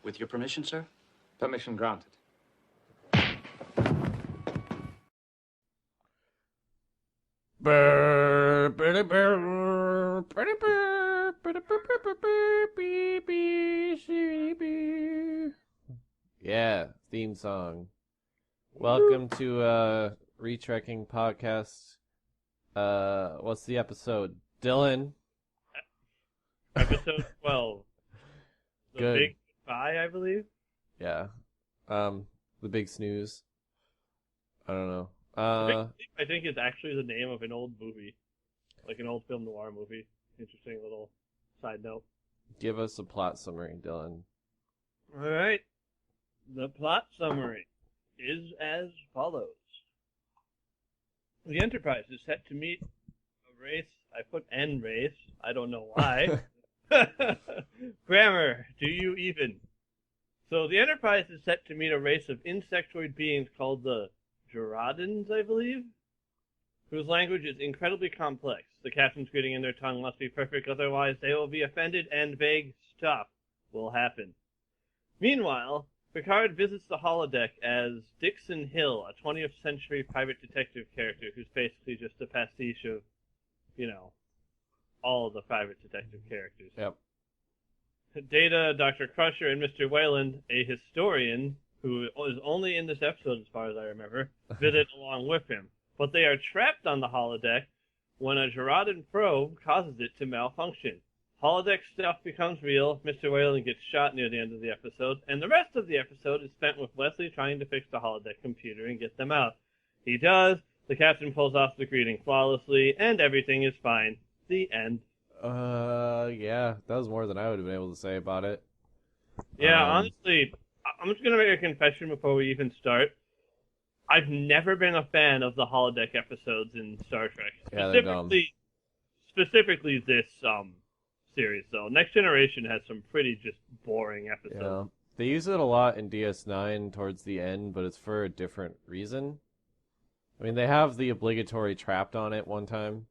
With your permission, sir? Permission granted. Yeah, theme song. Welcome to ReTrekking podcast. What's the episode? Dylan. Episode 12. The Good. Big Goodbye, I believe. Yeah. The Big Snooze. I don't know. I think it's actually the name of an old movie. Like an old film noir movie. Interesting little side note. Give us a plot summary, Dylan. Alright. The plot summary is as follows. The Enterprise is set to meet a race. I put N race. I don't know why. Grammar, do you even? So the Enterprise is set to meet a race of insectoid beings called the Gerardans, I believe, whose language is incredibly complex. The captain's greeting in their tongue must be perfect, otherwise they will be offended and vague stuff will happen. Meanwhile, Picard visits the holodeck as Dixon Hill, a 20th century private detective character who's basically just a pastiche of, all of the private detective characters. Yep. Data, Dr. Crusher, and Mr. Wayland, a historian who is only in this episode as far as I remember, visit along with him. But they are trapped on the holodeck when a Gerardan probe causes it to malfunction. Holodeck stuff becomes real, Mr. Wayland gets shot near the end of the episode, and the rest of the episode is spent with Wesley trying to fix the holodeck computer and get them out. He does, the captain pulls off the greeting flawlessly, and everything is fine. The end. Yeah, that was more than I would have been able to say about it. Yeah, honestly, I'm just going to make a confession before we even start. I've never been a fan of the holodeck episodes in Star Trek. Yeah, they're dumb. Specifically this series, though. Next Generation has some pretty just boring episodes. Yeah. They use it a lot in DS9 towards the end, but it's for a different reason. I mean, they have the obligatory trapped on it one time,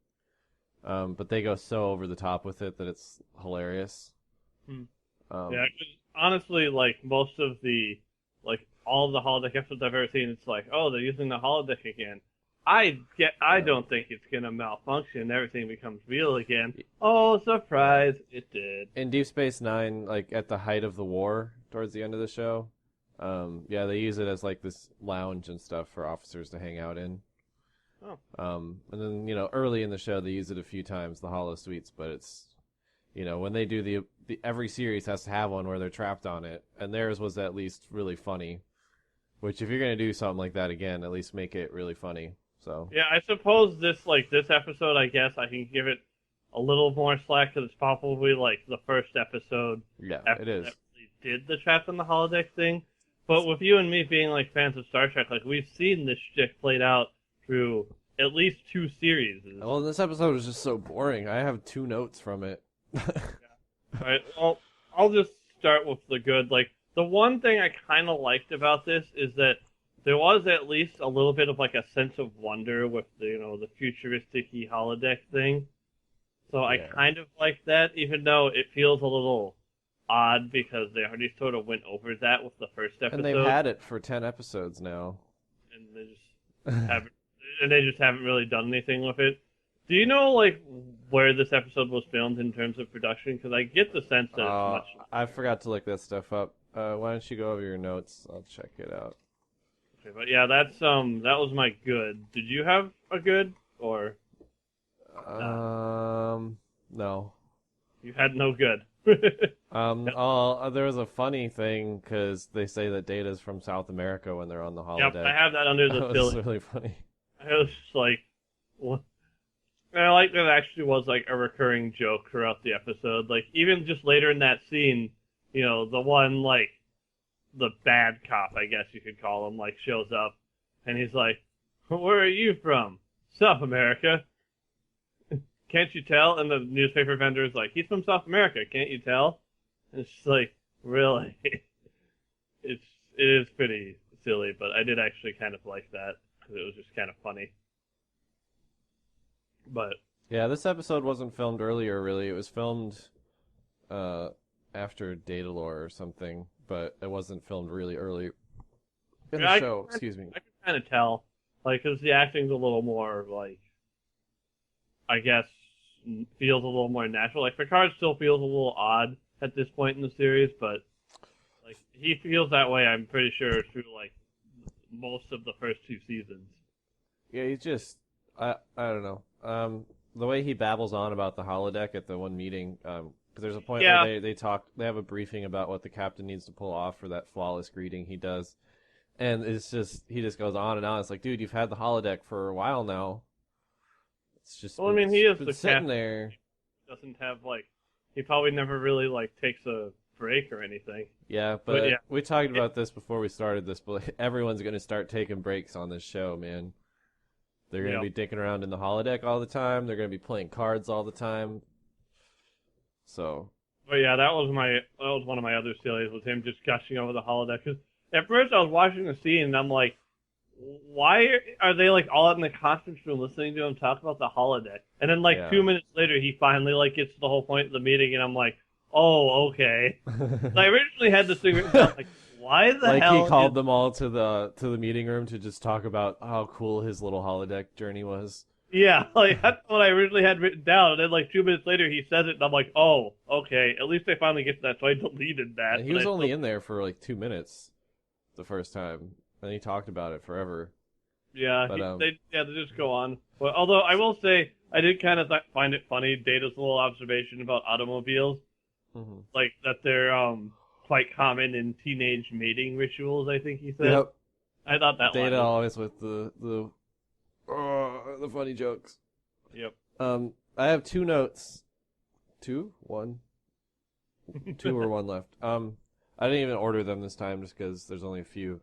but they go so over the top with it that it's hilarious. Yeah, 'cause honestly, most of all of the holodeck episodes I've ever seen, it's like, oh, they're using the holodeck again. I don't think it's gonna malfunction. Everything becomes real again. Oh, surprise! It did. In Deep Space Nine, at the height of the war, towards the end of the show, they use it as this lounge and stuff for officers to hang out in. Oh. And then early in the show they use it a few times, the holo suites, but it's when they do the every series has to have one where they're trapped on it, and theirs was at least really funny. Which, if you're gonna do something like that again, at least make it really funny. So yeah, I suppose this episode, I guess I can give it a little more slack because it's probably the first episode. Yeah, after it is. That really did the trapped on the holodeck thing, but with you and me being fans of Star Trek, we've seen this shit played out through at least 2 series. Well, this episode was just so boring. I have 2 notes from it. Yeah. All right, well, I'll just start with the good. The one thing I kind of liked about this is that there was at least a little bit of a sense of wonder with the futuristic-y holodeck thing. So I kind of like that, even though it feels a little odd because they already sort of went over that with the first episode. And they've had it for 10 episodes now. And they just haven't really done anything with it. Do you know where this episode was filmed in terms of production? Because I get the sense that it's much. I forgot to look that stuff up. Why don't you go over your notes? I'll check it out. Okay, but yeah, that was my good. Did you have a good or? No. You had no good. There was a funny thing because they say that Data's from South America when they're on the holodeck. Yep, I have that under the That silly. was really funny. I was just what? And I like that it actually was a recurring joke throughout the episode. Even just later in that scene, the one the bad cop, I guess you could call him, shows up, and he's like, "Where are you from? South America. Can't you tell?" And the newspaper vendor is like, "He's from South America. Can't you tell?" And it's just really, it is pretty silly, but I did actually kind of like that because it was just kind of funny. But yeah, this episode wasn't filmed earlier. Really, it was filmed after after Datalore or something, but it wasn't filmed really early in Yeah, the show. Excuse me. I can kind of tell, like, because the acting's a little more like, I guess, feels a little more natural. Like Picard still feels a little odd at this point in the series, but like he feels that way. I'm pretty sure through like most of the first 2 seasons. Yeah, he's just I don't know. The way he babbles on about the holodeck at the one meeting, because there's a point Yeah. where they have a briefing about what the captain needs to pull off for that flawless greeting he does, and it's just he just goes on and on. It's like, dude, you've had the holodeck for a while now. It's just Well, I mean, he is been the sitting captain. there. Doesn't have like he probably never really like takes a break or anything. Yeah, But but yeah, we talked about this before we started this, but everyone's going to start taking breaks on this show, man. They're going to yeah. be dicking around in the holodeck all the time. They're going to be playing cards all the time. So, But yeah, that was one of my other series was him just gushing over the holodeck. 'Cause at first I was watching the scene and I'm like, why are they like all out in the conference room listening to him talk about the holodeck? And then like yeah. 2 minutes later, he finally like gets to the whole point of the meeting, and I'm like, oh, okay. So I originally had this thing written down like, why the like hell? he called them all to the meeting room to just talk about how cool his little holodeck journey was. Yeah, like that's what I originally had written down, and then like 2 minutes later he says it, and I'm like, oh, okay. At least I finally get to that, so I deleted that. And he was only in there for like 2 minutes the first time, and he talked about it forever. Yeah, But, they just go on. But although I will say, I did kind of find it funny, Data's little observation about automobiles, Mm-hmm. like that they're quite common in teenage mating rituals. I think he said. Yep. I thought that line Data was- always with the funny jokes. Yep. I have 2 notes. 2? 1? 2 or 1 left. I didn't even order them this time just because there's only a few.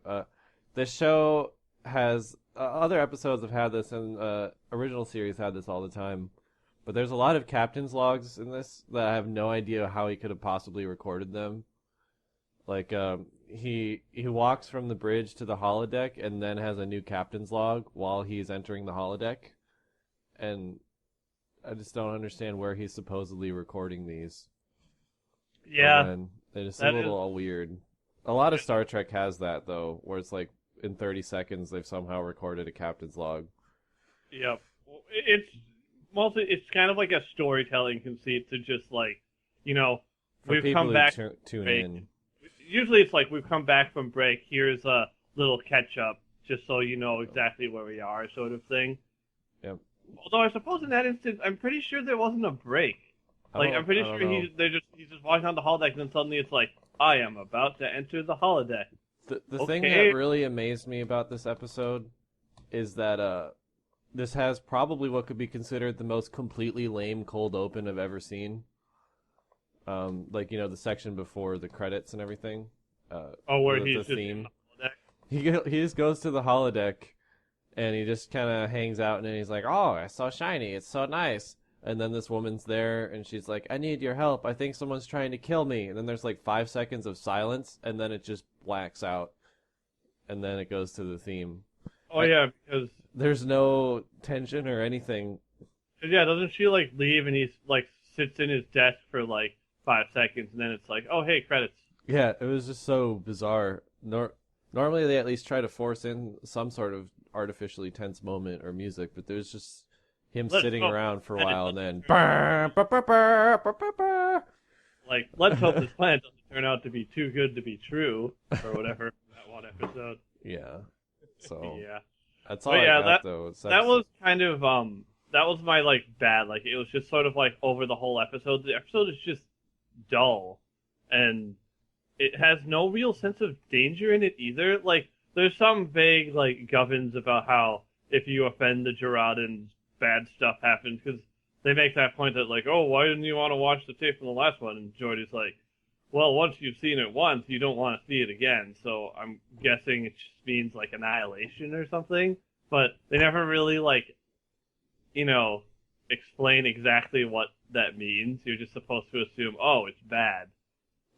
The show has other episodes have had this, and original series had this all the time. But there's a lot of captain's logs in this that I have no idea how he could have possibly recorded them. Like he walks from the bridge to the holodeck and then has a new captain's log while he's entering the holodeck, and I just don't understand where he's supposedly recording these. Yeah. And it's a that little weird. A lot of Star Trek has that though, where it's like in 30 seconds they've somehow recorded a captain's log. Yep. It's kind of like a storytelling conceit to just like, For we've people come who back. tune break. in. Usually it's like we've come back from break. Here's a little catch up, just so you know exactly where we are, sort of thing. Yep. Although I suppose in that instance, I'm pretty sure there wasn't a break. Like I'm pretty sure he's just walking on the holodeck, and then suddenly it's like, I am about to enter the holodeck. The thing that really amazed me about this episode is that this has probably what could be considered the most completely lame cold open I've ever seen. Like the section before the credits and everything. Where the he's just theme. in the holodeck? He just goes to the holodeck, and he just kind of hangs out, and then he's like, "Oh, it's so shiny, it's so nice." And then this woman's there, and she's like, "I need your help. I think someone's trying to kill me." And then there's like 5 seconds of silence, and then it just blacks out, and then it goes to the theme. Oh yeah, because There's no tension or anything. doesn't she like leave and he's like sits in his desk for like 5 seconds, and then it's like, oh hey, credits. Yeah, it was just so bizarre. Normally they at least try to force in some sort of artificially tense moment or music, but there's just him sitting around for a while and then like, let's hope this plan doesn't turn out to be too good to be true, or whatever, that one episode. Yeah. So Yeah. that's all But I yeah, got though. That was kind of, that was my, like, bad. Like, it was just sort of, like, over the whole episode. The episode is just dull, and it has no real sense of danger in it either. Like, there's some vague, like, gubbins about how if you offend the Gerardins, bad stuff happens, because they make that point that, like, oh, why didn't you want to watch the tape from the last one? And Jordy's like, well, once you've seen it once, you don't want to see it again. So I'm guessing it just means, like, annihilation or something. But they never really, like, explain exactly what that means. You're just supposed to assume, oh, it's bad.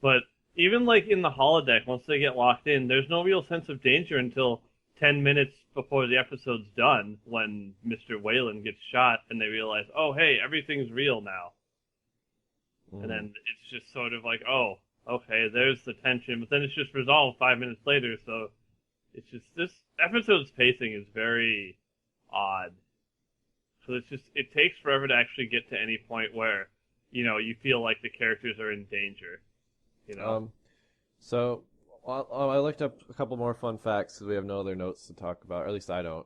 But even, like, in the holodeck, once they get locked in, there's no real sense of danger until 10 minutes before the episode's done, when Mr. Whalen gets shot, and they realize, oh, hey, everything's real now. And then it's just sort of like, oh, okay, there's the tension, but then it's just resolved 5 minutes later. So it's just this episode's pacing is very odd. So it takes forever to actually get to any point where you feel like the characters are in danger. You know. So I looked up a couple more fun facts because we have no other notes to talk about, or at least I don't.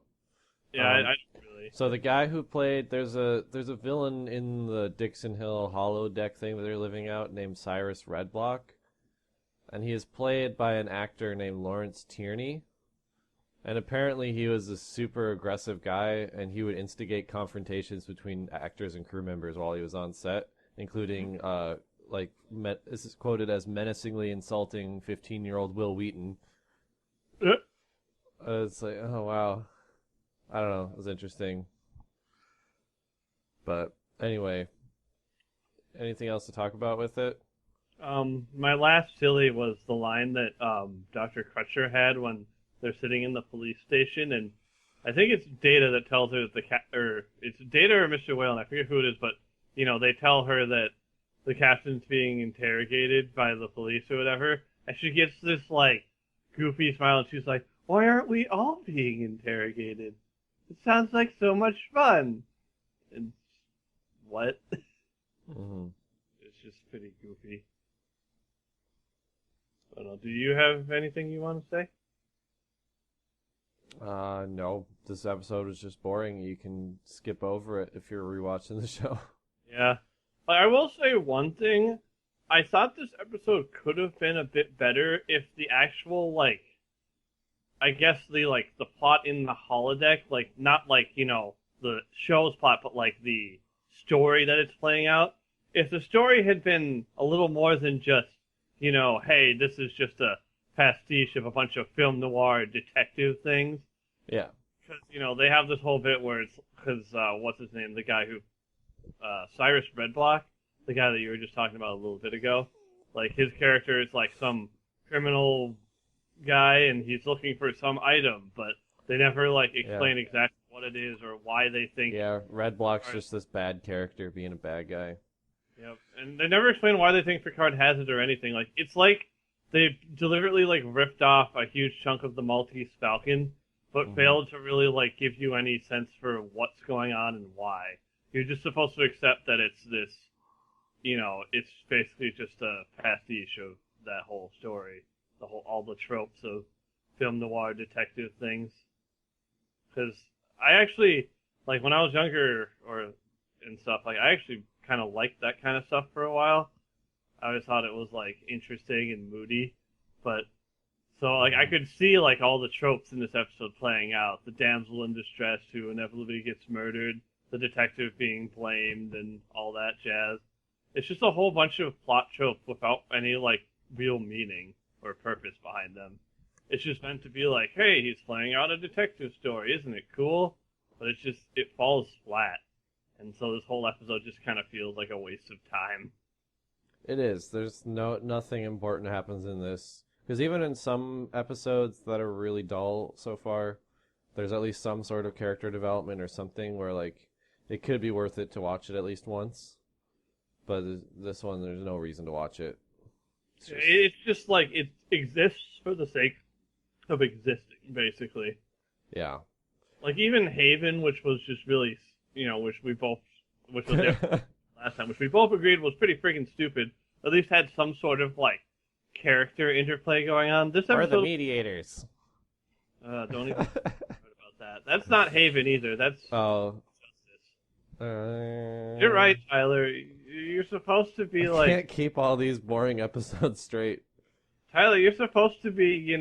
Yeah, I don't really. So the guy who played there's a villain in the Dixon Hill holodeck thing that they're living out named Cyrus Redblock, and he is played by an actor named Lawrence Tierney. And apparently he was a super aggressive guy, and he would instigate confrontations between actors and crew members while he was on set, including this is quoted as menacingly insulting 15-year-old Will Wheaton. It's like, oh wow, I don't know, it was interesting. But anyway, anything else to talk about with it? My last silly was the line that Dr. Crutcher had when they're sitting in the police station, and I think it's Data that tells her that it's Data or Mr. Whalen, I forget who it is, but they tell her that the captain's being interrogated by the police or whatever, and she gets this like goofy smile, and she's like, "Why aren't we all being interrogated? It sounds like so much fun." And what? Mm-hmm. It's just pretty goofy. I don't know. Do you have anything you want to say? No. This episode was just boring. You can skip over it if you're rewatching the show. Yeah. I will say one thing. I thought this episode could have been a bit better if the actual, I guess the plot in the holodeck, not the show's plot, but the story that it's playing out. If the story had been a little more than just, hey, this is just a pastiche of a bunch of film noir detective things. Yeah. Because, they have this whole bit where it's, because, what's his name? The guy who, Cyrus Redblock, the guy that you were just talking about a little bit ago. His character is some criminal guy, and he's looking for some item, but they never, explain exactly what it is or why they think... Yeah, Redblock's just this bad character being a bad guy. Yep, and they never explain why they think Picard has it or anything. It's like they deliberately ripped off a huge chunk of the Maltese Falcon, but failed to really give you any sense for what's going on and why. You're just supposed to accept that it's this, it's basically just a pastiche of that whole story, all the tropes of film noir detective things. Because I actually when I was younger and stuff, I actually kind of liked that kind of stuff for a while. I always thought it was interesting and moody, but so I could see all the tropes in this episode playing out. The damsel in distress who inevitably gets murdered, the detective being blamed, and all that jazz. It's just a whole bunch of plot tropes without any real meaning or purpose behind them. It's just meant to be hey, he's playing out a detective story, isn't it cool? But it falls flat. And so this whole episode just kind of feels like a waste of time. It is. There's nothing important happens in this. Because even in some episodes that are really dull so far, there's at least some sort of character development or something where it could be worth it to watch it at least once. But this one, there's no reason to watch it. It's just it exists for the sake of existing, basically. Yeah. Even Haven, which was just really, which was last time, which we both agreed was pretty freaking stupid, at least had some sort of character interplay going on. This episode, or the mediators. Don't even talk about that. That's not Haven either. That's Justice. You're right, Tyler. You're supposed to be I can't keep all these boring episodes straight. Tyler, you're supposed to be,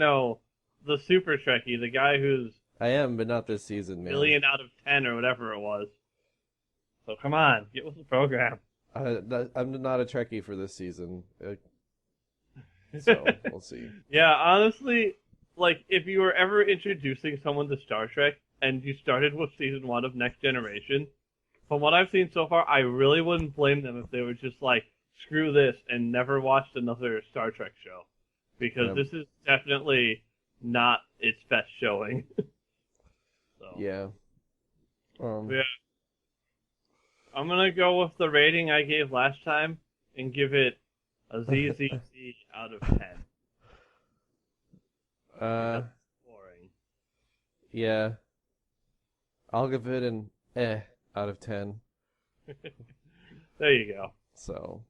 the super Trekkie, the guy who's... I am, but not this season, man. 1,000,000 out of 10 or whatever it was. So come on, get with the program. I'm not a Trekkie for this season. So, we'll see. Yeah, honestly, if you were ever introducing someone to Star Trek, and you started with season 1 of Next Generation, from what I've seen so far, I really wouldn't blame them if they were just screw this, and never watched another Star Trek show. Because this is definitely not its best showing. So. Yeah. Yeah. I'm gonna go with the rating I gave last time, and give it A ZZZ out of 10. Uh, Boring. yeah. I'll give it an out of 10. There you go. So,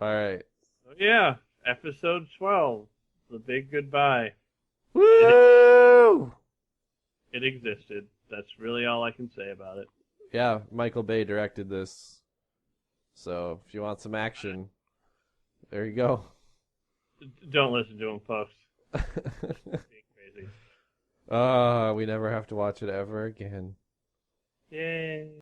alright. So yeah, episode 12, the big goodbye. Woo! It existed. That's really all I can say about it. Yeah, Michael Bay directed this. So, if you want some action, there you go. Don't listen to him, folks. Being crazy. We never have to watch it ever again. Yay.